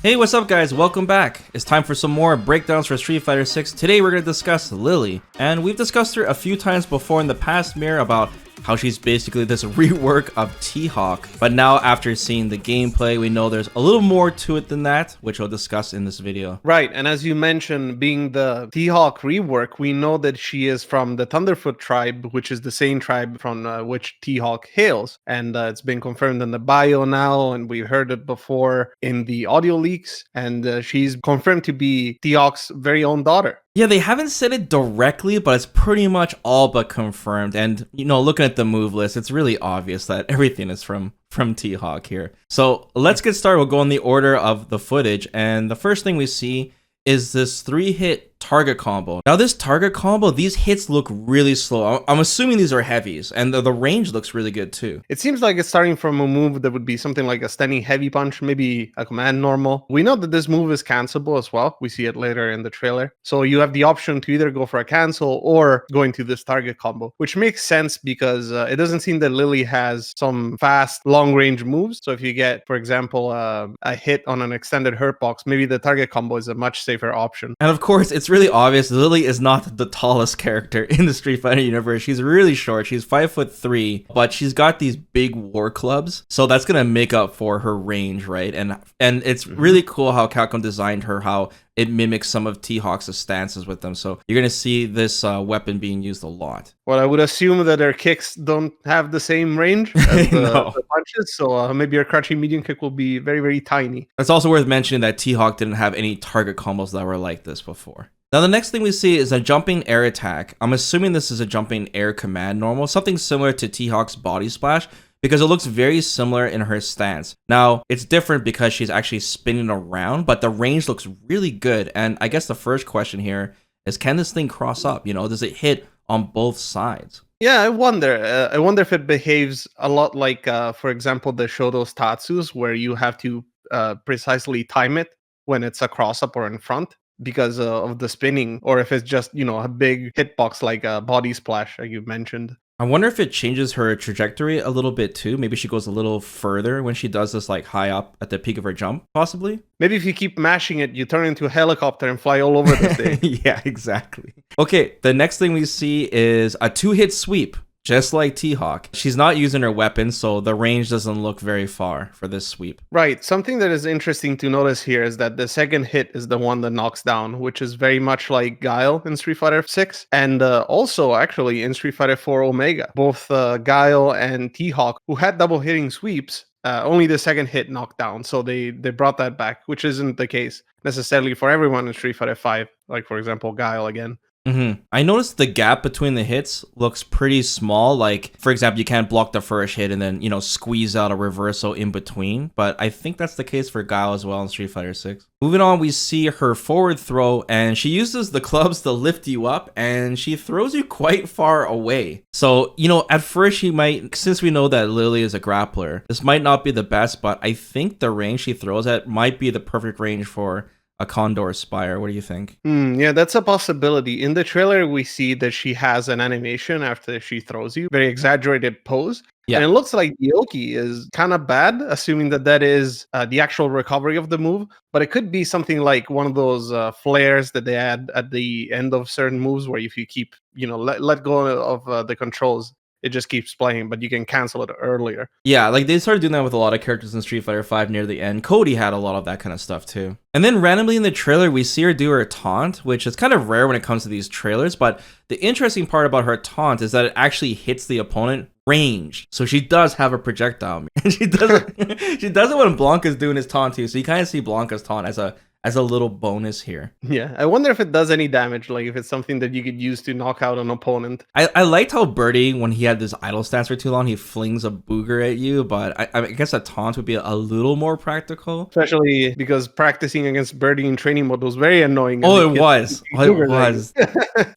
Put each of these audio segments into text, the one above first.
Hey, what's up guys? Welcome back. It's time for some more breakdowns for Street Fighter 6. Today we're going to discuss Lily, and we've discussed her a few times before in the past mirror about how she's basically this rework of T.Hawk. But now after seeing the gameplay, we know there's a little more to it than that, which we'll discuss in this video. Right, and as you mentioned, being the T.Hawk rework, we know that she is from the Thunderfoot tribe, which is the same tribe from which T.Hawk hails. And it's been confirmed in the bio now, and we heard it before in the audio leaks, and she's confirmed to be T.Hawk's very own daughter. Yeah, they haven't said it directly, but it's pretty much all but confirmed. And, you know, looking at the move list, it's really obvious that everything is from T.Hawk here. So let's get started. We'll go in the order of the footage. And the first thing we see is this 3-hit target combo. Now this target combo, these hits look really slow. I'm assuming these are heavies, and the range looks really good too. It seems like it's starting from a move that would be something like a standing heavy punch, maybe a command normal. We know that this move is cancelable as well. We see it later in the trailer. So you have the option to either go for a cancel or go into this target combo, which makes sense because it doesn't seem that Lily has some fast, long-range moves. So if you get, for example, a hit on an extended hurt box, maybe the target combo is a much safer option. And of course, it's really obvious Lily is not the tallest character in the Street Fighter universe. She's really short. She's 5'3", but she's got these big war clubs, so that's gonna make up for her range, right? And it's really cool how Capcom designed her, how it mimics some of T-Hawk's stances with them. So you're gonna see this weapon being used a lot. Well, I would assume that her kicks don't have the same range as the punches, so maybe her crouching medium kick will be very, very tiny. It's also worth mentioning that T-Hawk didn't have any target combos that were like this before. Now the next thing we see is a jumping air attack. I'm assuming this is a jumping air command normal, something similar to T-Hawk's body splash, because it looks very similar in her stance. Now, it's different because she's actually spinning around, but the range looks really good. And I guess the first question here is, can this thing cross up? You know, does it hit on both sides? Yeah, I wonder. I wonder if it behaves a lot like, for example, the Shoto's Tatsus, where you have to precisely time it when it's a cross-up or in front because of the spinning, or if it's just, you know, a big hitbox like a body splash, like you mentioned. I wonder if it changes her trajectory a little bit too. Maybe she goes a little further when she does this, like high up at the peak of her jump, possibly. Maybe if you keep mashing it, you turn into a helicopter and fly all over the stage. Yeah, exactly. Okay, the next thing we see is a 2-hit sweep. Just like T-Hawk. She's not using her weapon, so the range doesn't look very far for this sweep. Right. Something that is interesting to notice here is that the second hit is the one that knocks down, which is very much like Guile in Street Fighter 6, and also actually in Street Fighter 4 Omega. Both Guile and T-Hawk, who had double hitting sweeps, only the second hit knocked down, so they brought that back, which isn't the case necessarily for everyone in Street Fighter 5, like for example Guile again. I noticed the gap between the hits looks pretty small. Like, for example, you can't block the first hit and then, you know, squeeze out a reversal in between. But I think that's the case for Guile as well in Street Fighter 6. Moving on, we see her forward throw, and she uses the clubs to lift you up, and she throws you quite far away. So, you know, at first she might, since we know that Lily is a grappler, this might not be the best, but I think the range she throws at might be the perfect range for a Condor Spire. What do you think? Yeah, that's a possibility. In the trailer, we see that she has an animation after she throws you, very exaggerated pose. Yeah. And it looks like the Oki is kind of bad, assuming that that is the actual recovery of the move. But it could be something like one of those flares that they add at the end of certain moves, where if you keep, you know, let go of the controls, it just keeps playing, but you can cancel it earlier. Yeah, like they started doing that with a lot of characters in Street Fighter 5 near the end. Cody had a lot of that kind of stuff too. And then randomly in the trailer, we see her do her taunt, which is kind of rare when it comes to these trailers. But the interesting part about her taunt is that it actually hits the opponent range. So she does have a projectile. she does it when Blanca's doing his taunt too. So you kind of see Blanca's taunt as a little bonus here. Yeah, I wonder if it does any damage, like if it's something that you could use to knock out an opponent. I liked how Birdie, when he had this idle stance for too long, he flings a booger at you, but I guess a taunt would be a little more practical. Especially because practicing against Birdie in training mode was very annoying. Oh, it was. It was.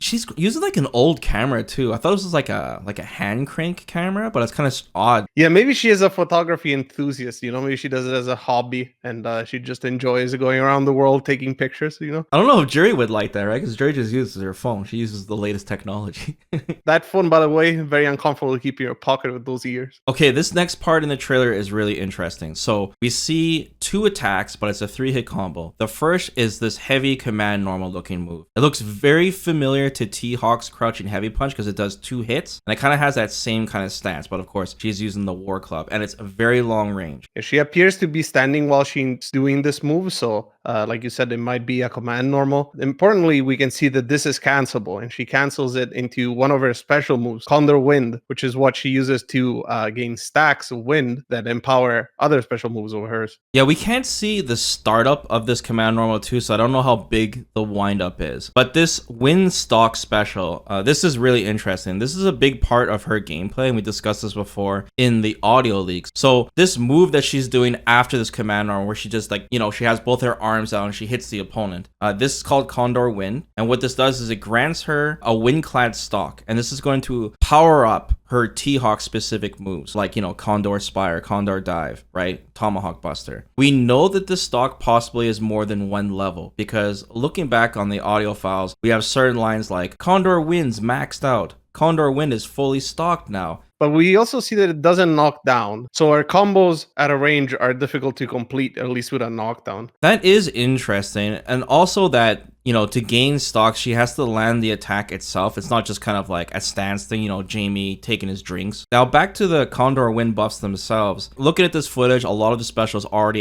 She's using like an old camera too. I thought this was like a hand crank camera, but it's kind of odd. Yeah, maybe she is a photography enthusiast, you know, maybe she does it as a hobby and she just enjoys going around the world taking pictures, I don't know if Jury would like that, right? Because Jury just uses her phone. She uses the latest technology. That phone, by the way, very uncomfortable to keep in your pocket with those ears. Okay, this next part in the trailer is really interesting. So we see 2 attacks, but it's a 3-hit combo. The first is this heavy command normal looking move. It looks very familiar to T.Hawk's crouching heavy punch because it does 2 hits, and it kind of has that same kind of stance, but of course she's using the war club, and it's a very long range. Yeah, she appears to be standing while she's doing this move, so like you said, it might be a command normal. Importantly, we can see that this is cancelable, and she cancels it into one of her special moves, Condor Wind, which is what she uses to gain stacks of wind that empower other special moves of hers. Yeah, we can't see the startup of this command normal too, so I don't know how big the windup is. But this wind stock special, this is really interesting. This is a big part of her gameplay, and we discussed this before in the audio leaks. So this move that she's doing after this command normal, where she just she has both her arms out and she hits the opponent. This is called Condor Wind, and what this does is it grants her a wind-clad stock, and this is going to power up her T.Hawk specific moves, like, Condor Spire, Condor Dive, right? Tomahawk Buster. We know that this stock possibly is more than 1 level, because looking back on the audio files, we have certain lines like, Condor Wind's maxed out. Condor Wind is fully stocked now. But we also see that it doesn't knock down. So our combos at a range are difficult to complete, at least with a knockdown. That is interesting. And also that, to gain stocks, she has to land the attack itself. It's not just kind of like a stance thing, Jamie taking his drinks. Now, back to the Condor Wind buffs themselves. Looking at this footage, a lot of the specials are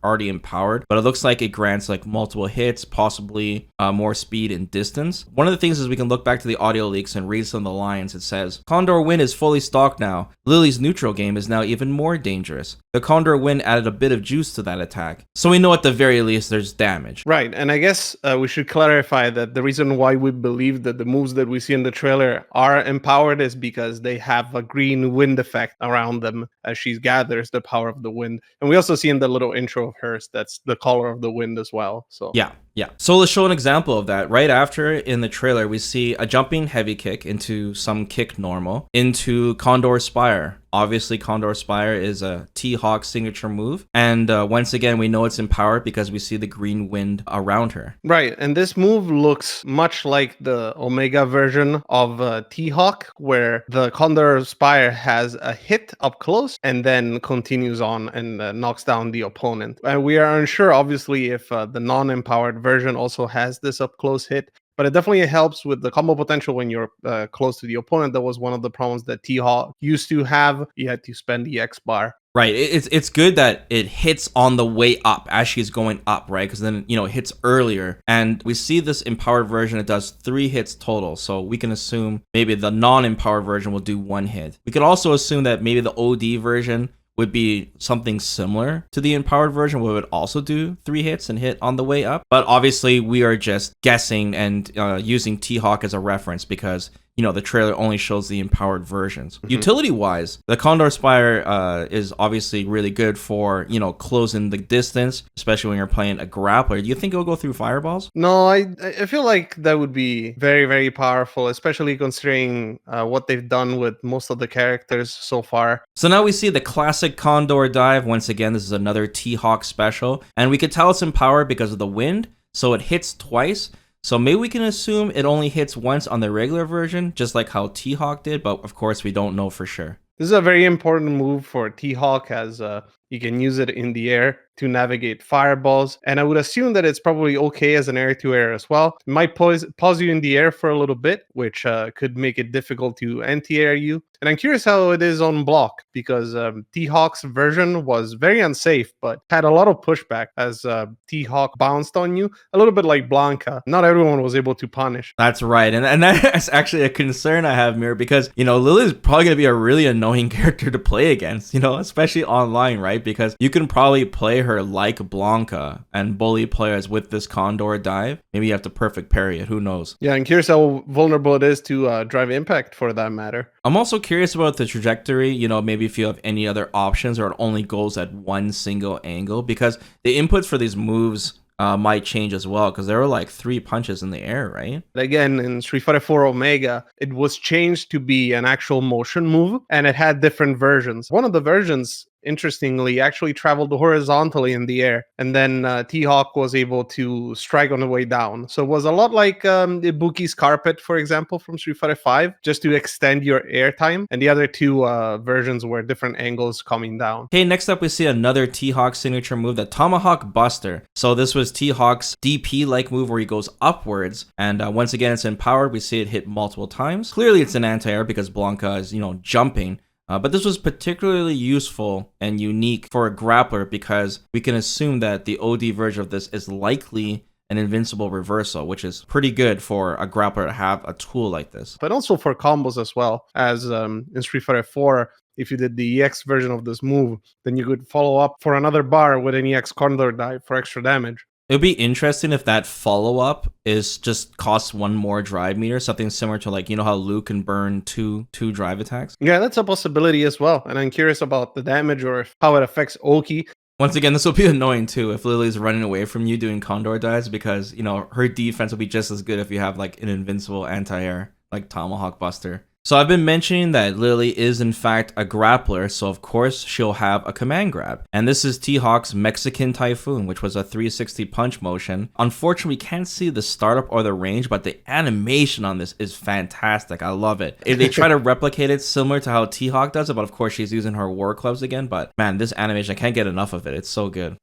already empowered, but it looks like it grants like multiple hits, possibly more speed and distance. One of the things is we can look back to the audio leaks and read some of the lines. It says, Condor Wind is fully stocked now. Lily's neutral game is now even more dangerous. The Condor Wind added a bit of juice to that attack. So we know at the very least there's damage. Right, and I guess we should clarify that the reason why we believe that the moves that we see in the trailer are empowered is because they have a green wind effect around them as she gathers the power of the wind. And we also see in the little intro of hers, that's the color of the wind as well. So yeah. So let's show an example of that. Right after in the trailer, we see a jumping heavy kick into some kick normal into Condor Spire. Obviously, Condor Spire is a T.Hawk signature move. And once again, we know it's empowered because we see the green wind around her. Right. And this move looks much like the Omega version of T.Hawk, where the Condor Spire has a hit up close and then continues on and knocks down the opponent. And we are unsure, obviously, if the non-empowered version also has this up close hit. But it definitely helps with the combo potential when you're close to the opponent. That was one of the problems that T.Hawk used to have. You had to spend the X bar. Right. It's good that it hits on the way up as she's going up, right? Because then, it hits earlier. And we see this empowered version, it does 3 hits total. So we can assume maybe the non-empowered version will do 1 hit. We could also assume that maybe the OD version would be something similar to the empowered version, where it would also do 3 hits and hit on the way up. But obviously, we are just guessing and using T.Hawk as a reference because, the trailer only shows the empowered versions. Mm-hmm. Utility-wise, the Condor Spire is obviously really good for, closing the distance, especially when you're playing a grappler. Do you think it'll go through fireballs? No, I feel like that would be very, very powerful, especially considering what they've done with most of the characters so far. So now we see the classic Condor Dive. Once again, this is another T.Hawk special. And we could tell it's empowered because of the wind, so it hits twice. So maybe we can assume it only hits once on the regular version, just like how T.Hawk did, but of course we don't know for sure. This is a very important move for T.Hawk as you can use it in the air to navigate fireballs. And I would assume that it's probably okay as an air-to-air as well. It might pause you in the air for a little bit, which could make it difficult to anti-air you. And I'm curious how it is on block, because T.Hawk's version was very unsafe, but had a lot of pushback as T.Hawk bounced on you, a little bit like Blanca. Not everyone was able to punish. That's right. And that's actually a concern I have, Mir, because, Lily's probably going to be a really annoying character to play against, especially online, right? Because you can probably play her like Blanca and bully players with this Condor Dive. Maybe you have to perfect parry it. Who knows? Yeah, I'm curious how vulnerable it is to drive impact for that matter. I'm also curious about the trajectory, maybe if you have any other options or it only goes at one single angle, because the inputs for these moves might change as well, because there were like 3 punches in the air, right? Again, in Street Fighter 4 Omega, it was changed to be an actual motion move, and it had different versions. One of the versions interestingly, actually traveled horizontally in the air. And then T.Hawk was able to strike on the way down. So it was a lot like Ibuki's Carpet, for example, from Street Fighter V, just to extend your air time. And the other two versions were different angles coming down. Okay, next up we see another T-Hawk signature move, the Tomahawk Buster. So this was T-Hawk's DP-like move where he goes upwards. And once again, it's empowered. We see it hit multiple times. Clearly, it's an anti-air because Blanca is, jumping. But this was particularly useful and unique for a grappler because we can assume that the OD version of this is likely an invincible reversal, which is pretty good for a grappler to have a tool like this. But also for combos as well, as in Street Fighter 4, if you did the EX version of this move, then you could follow up for another bar with an EX Condor dive for extra damage. It would be interesting if that follow-up is just costs one more drive meter, something similar to like, how Luke can burn two drive attacks. Yeah, that's a possibility as well. And I'm curious about the damage or how it affects Oki. Once again, this will be annoying too if Lily's running away from you doing Condor dives because, her defense will be just as good if you have like an invincible anti-air like Tomahawk Buster. So I've been mentioning that Lily is in fact a grappler, so of course she'll have a command grab. And this is T-Hawk's Mexican Typhoon, which was a 360 punch motion. Unfortunately, we can't see the startup or the range, but the animation on this is fantastic. I love it. They try to replicate it similar to how T-Hawk does it, but of course she's using her war clubs again. But man, this animation, I can't get enough of it. It's so good.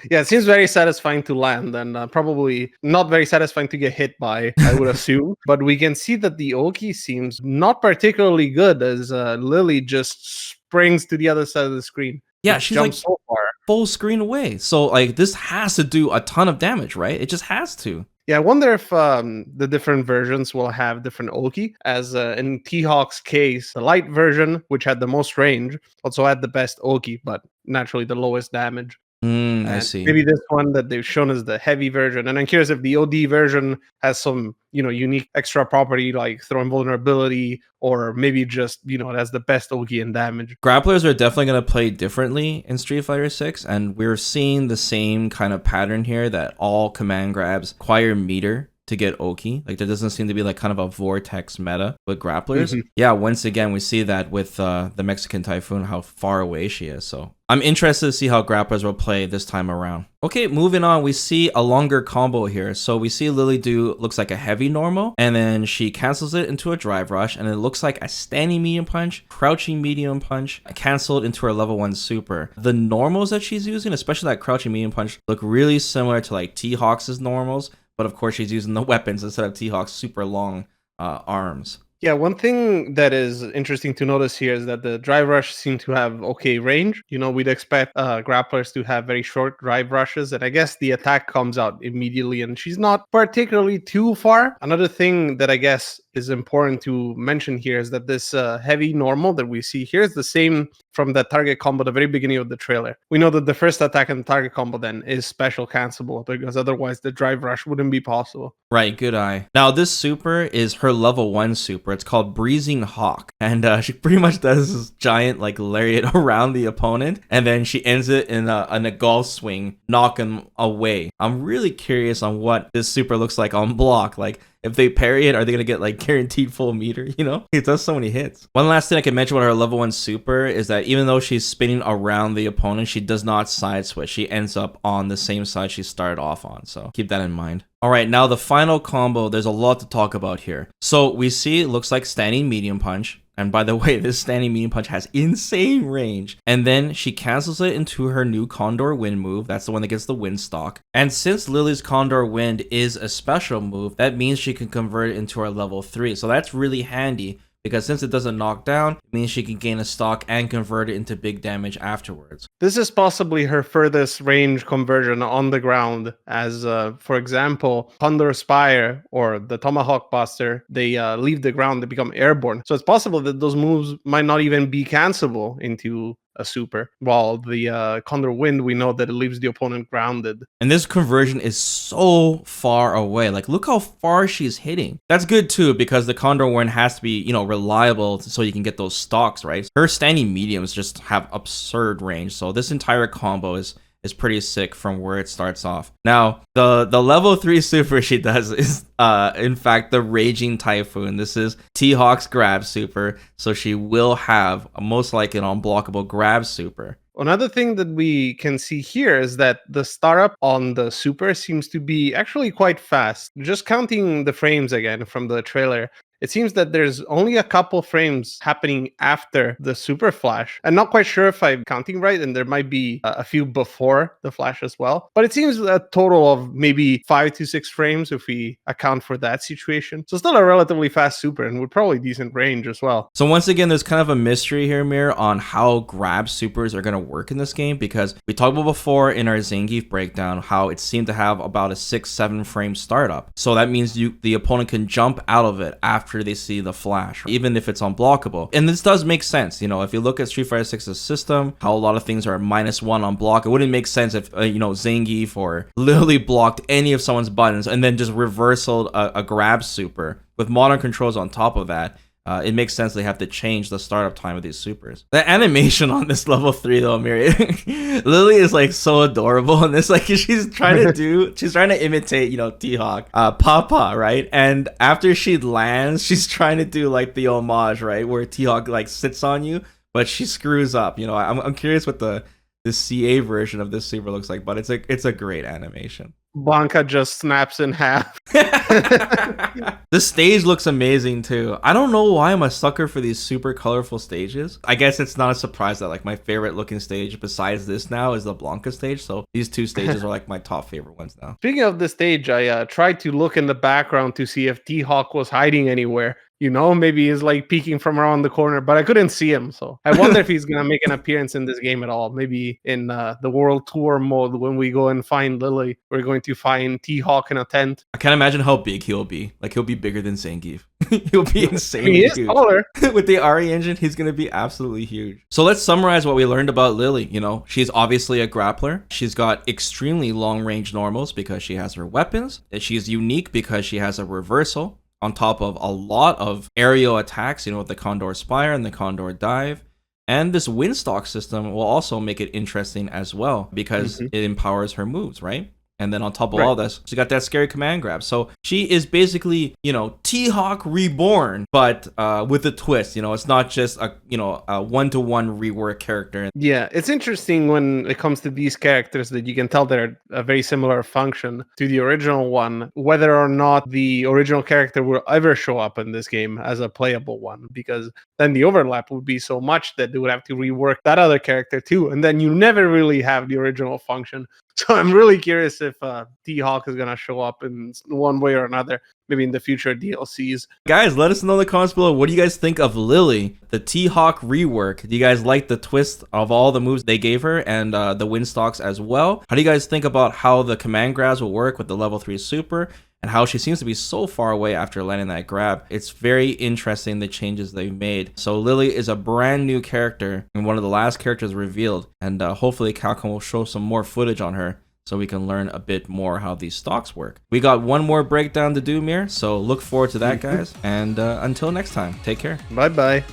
Yeah, it seems very satisfying to land and probably not very satisfying to get hit by, I would assume. But we can see that the Oki seems not particularly good as Lily just springs to the other side of the screen. Yeah, she's like so far. Full screen away. So like this has to do a ton of damage, right? It just has to. Yeah, I wonder if the different versions will have different Oki. As in T-Hawk's case, the light version, which had the most range, also had the best Oki, but naturally the lowest damage. I see. Maybe this one that they've shown is the heavy version. And I'm curious if the OD version has some, unique extra property like throwing vulnerability, or maybe just, it has the best Oki and damage. Grapplers are definitely going to play differently in Street Fighter 6, and we're seeing the same kind of pattern here that all command grabs require meter to get Oki. Like there doesn't seem to be like kind of a vortex meta with grapplers. Yeah, once again we see that with the Mexican Typhoon, how far away she is. So I'm interested to see how grapplers will play this time around. Okay, moving on, we see a longer combo here. So we see Lily do looks like a heavy normal, and then she cancels it into a drive rush, and it looks like a standing medium punch, crouching medium punch, canceled into her level 1 super. The normals that she's using, especially that crouching medium punch, look really similar to like T-Hawk's normals. But of course, she's using the weapons instead of T-Hawk's super long arms. Yeah, one thing that is interesting to notice here is that the drive rush seem to have okay range. We'd expect grapplers to have very short drive rushes, and I guess the attack comes out immediately, and she's not particularly too far. Another thing that I guess is important to mention here is that this heavy normal that we see here is the same from the target combo at the very beginning of the trailer. We know that the first attack in the target combo then is special cancelable because otherwise the drive rush wouldn't be possible. Right, good eye. Now this super is her level 1 super. It's called Breezing Hawk, and she pretty much does this giant like lariat around the opponent, and then she ends it in a golf swing, knock him away. I'm really curious on what this super looks like on block. Like if they parry it, are they going to get like guaranteed full meter? It does so many hits. One last thing I can mention about her level 1 super is that even though she's spinning around the opponent, she does not side switch. She ends up on the same side she started off on. So keep that in mind. All right, now the final combo, there's a lot to talk about here. So we see it looks like standing medium punch. And by the way, this standing medium punch has insane range. And then she cancels it into her new Condor Wind move. That's the one that gets the wind stock. And since Lily's Condor Wind is a special move, that means she can convert it into her level 3. So that's really handy, because since it doesn't knock down, it means she can gain a stock and convert it into big damage afterwards. This is possibly her furthest range conversion on the ground, as for example, Condor Spire or the Tomahawk Buster, they leave the ground, they become airborne. So it's possible that those moves might not even be cancelable into a super, while the Condor Wind, we know that it leaves the opponent grounded. And this conversion is so far away. Like, look how far she's hitting. That's good too, because the Condor Wind has to be, reliable so you can get those stocks, right? Her standing mediums just have absurd range. So this entire combo is pretty sick from where it starts off. Now, the level 3 super she does is, in fact, the Raging Typhoon. This is T-Hawk's grab super, so she will have most likely an unblockable grab super. Another thing that we can see here is that the startup on the Super seems to be actually quite fast. Just counting the frames again from the trailer, it seems that there's only a couple frames happening after the Super Flash. I'm not quite sure if I'm counting right, and there might be a few before the Flash as well. But it seems a total of maybe 5 to 6 frames if we account for that situation. So still a relatively fast Super, and with probably decent range as well. So once again, there's kind of a mystery here, Mir, on how grab supers are going to work in this game, because we talked about before in our Zangief breakdown how it seemed to have about a 6-7 frame startup. So that means the opponent can jump out of it after they see the flash, even if it's unblockable. And this does make sense. You know, if you look at Street Fighter 6's system, how a lot of things are -1 on block, it wouldn't make sense if, Zangief or Lily blocked any of someone's buttons and then just reversaled a grab super. With modern controls on top of that, it makes sense they have to change the startup time of these supers. The animation on this level 3 though, Miri, Lily is like so adorable in this. Like she's trying to imitate, T.Hawk, Papa, right? And after she lands, she's trying to do like the homage, right, where T.Hawk like sits on you, but she screws up. I'm curious what the CA version of this super looks like, but it's a great animation. Blanca just snaps in half. The stage looks amazing too. I don't know why I'm a sucker for these super colorful stages. I guess it's not a surprise that like my favorite looking stage besides this now is the Blanca stage. So these two stages are like my top favorite ones now. Speaking of the stage, I tried to look in the background to see if T-Hawk was hiding anywhere. Maybe he's like peeking from around the corner, but I couldn't see him. So I wonder if he's going to make an appearance in this game at all. Maybe in the World Tour mode, when we go and find Lily, we're going to find T-Hawk in a tent. I can't imagine how big he'll be. Like he'll be bigger than Zangief. He'll be insanely he is huge. Taller. With the RE engine, he's going to be absolutely huge. So let's summarize what we learned about Lily. She's obviously a grappler. She's got extremely long range normals because she has her weapons. She's unique because she has a reversal on top of a lot of aerial attacks, with the Condor Spire and the Condor Dive. And this Windstock system will also make it interesting as well because it empowers her moves, right? And then on top of all this, she got that scary command grab. So she is basically, T-Hawk reborn, but with a twist. It's not just a one-to-one rework character. Yeah, it's interesting when it comes to these characters that you can tell they're a very similar function to the original one, whether or not the original character will ever show up in this game as a playable one, because then the overlap would be so much that they would have to rework that other character too, and then you never really have the original function. So I'm really curious if T-Hawk is going to show up in one way or another, maybe in the future DLCs. Guys, let us know in the comments below. What do you guys think of Lily, the T-Hawk rework? Do you guys like the twist of all the moves they gave her and the Windstocks as well? How do you guys think about how the command grabs will work with the level 3 super? And how she seems to be so far away after landing that grab. It's very interesting, the changes they've made. So Lily is a brand new character and one of the last characters revealed. And hopefully Capcom will show some more footage on her so we can learn a bit more how these stocks work. We got one more breakdown to do, Mir. So look forward to that, guys. And until next time, take care. Bye-bye.